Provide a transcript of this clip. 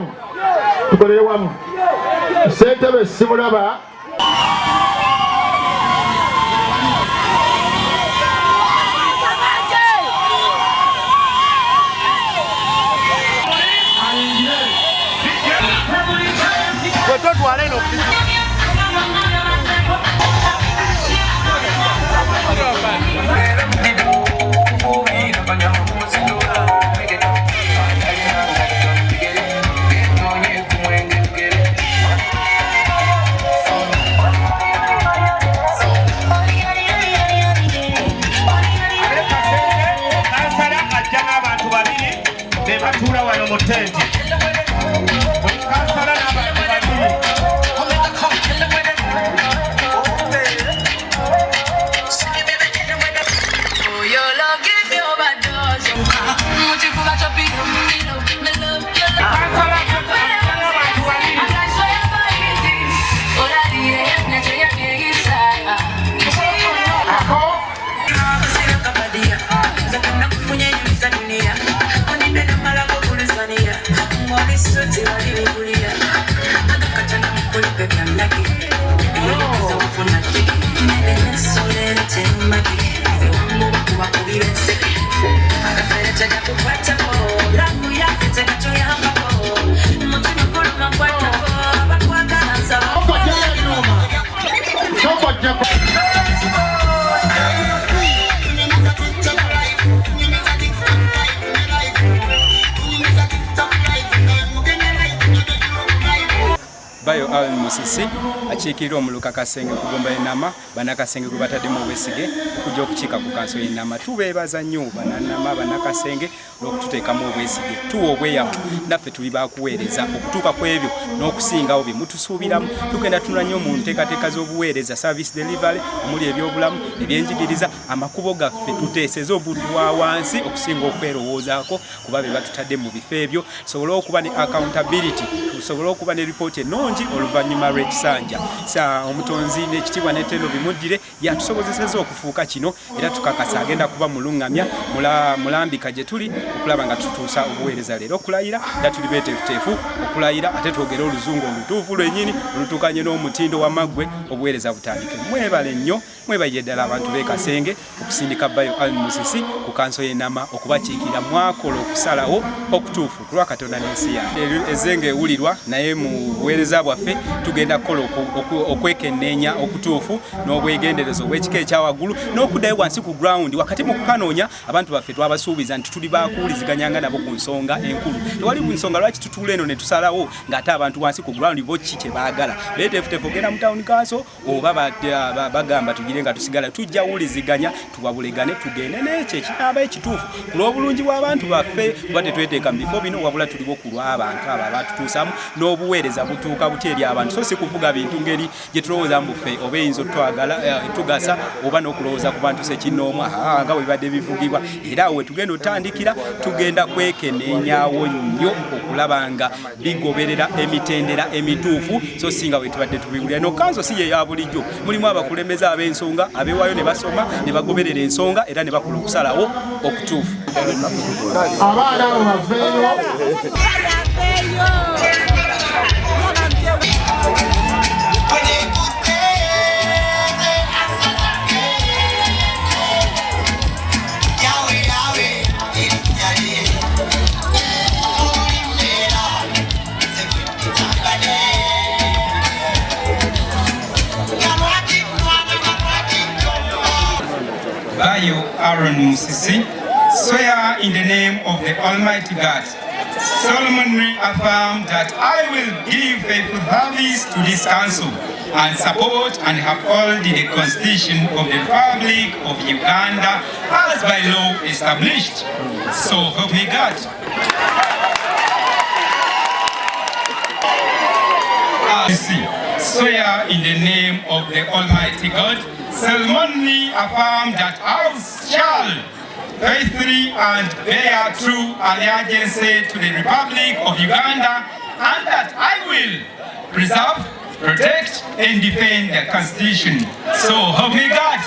wamu. Tukolere wamu. Ssentebe simulaba. Bbayo Musisi Akyekoze omuluka kasenge kugomba enama banakasenge gwe batadde mu bwesige okujja okukiika ku kanso y'enama. Tubeebaza nnyo bananama banakasenge olw'okututeeka mu bwesige. Tuwa obweyamu naffe tuli bakuweereza okutuuka ku ebyo n'okusingawo bye mutusuubiramu. Tugenda tunula nnyo mu nteekateeka z'obuweereza service delivery omuli ebyobulamu ebyenjigiriza amakubo gaffe tuteeseza obuddu bwa wansi okusinga okwerowoozaako kuba be batutadde mu bifo ebyo tusobole okuba ne accountability tusobole okuba ne ripooti ennungi oluvannyuma lw'ekisanja. Omutonzi n'ekitiibwa n'ettendo bimuddire yatusobozeseza okufuuka kino era tukakasa agenda kuba mulungamya mulambika gye tuli okulaba nga tutuusa obuweereza leero okulayira era tuli beeteefuteefu okulayira ate twogere oluzungu olutuufu lwennyini olutuukanye n'omutindo w'amaggwe obuweereza butandike. Mwebale nnyo mwebaye ddala abantu b'e Kasenge okusindika Bbayo Musisi ku kanso y'enama okubakiikira mwakola okusalawo okutuufu ku lwa Katonda n'ensi yange. Ezenga ewulirwa naye mu buweereza bwaffe tugenda kukola okwekenneenya okutuufu n'obwegenderezo obw'ekika ekyawaggulu n'okuddayo wansi ku ground wakati mu kukanoonya abantu baffe twabasuubiza nti tuli bakuwuliziganyanga nabo ku nsonga enkulu. Tewali ku nsonga lwaki tutuula eno ne tusalawo ng'ate abantu wansi ku ground bo ki kye baagala. Beeteefuteefu ogenda mu town council oba bagamba tugire nga tusigala tujja wuliziganya tuwabulegane tugende n'ekyo ekinaaba ekituufu ku lw'obulungi bw'abantu baffe kuba tetweteeka mu bifo bino wabula tuliwo ku lw'abantu abo abatutuusamu n'obuweereza butuuka buti eri abantu so si kuvuga bintu ngeri gye tulowooza muffe oba eyinza otwagala tugasa oba n'okulowooza ku bantu sekinoomu nga bwe bibadde bivugibwa era awo we tugenda otandikira tugenda kwekeneenyaawo nnyo okulaba nga bigoberera emitendera emituufu so singa bwe tubadde tubiwulira. No kanso si ye ya bulijjo mulimu abakulembeze ab'ensonga abeewaayo ne basoma ne bagoberera ensonga era ne bakola okusalawo okutuufu. Abaana abo baveeyo. Bbayo Musisi, swear in the name of the Almighty God, solemnly affirm that I will give faithful service to this council and support and uphold the Constitution of the Republic of Uganda as by law established. So help me God. Swear in the name of the Almighty God, solemnly affirm that I shall faithfully and bear true allegiance to the Republic of Uganda and that I will preserve, protect and defend the Constitution. So help me God.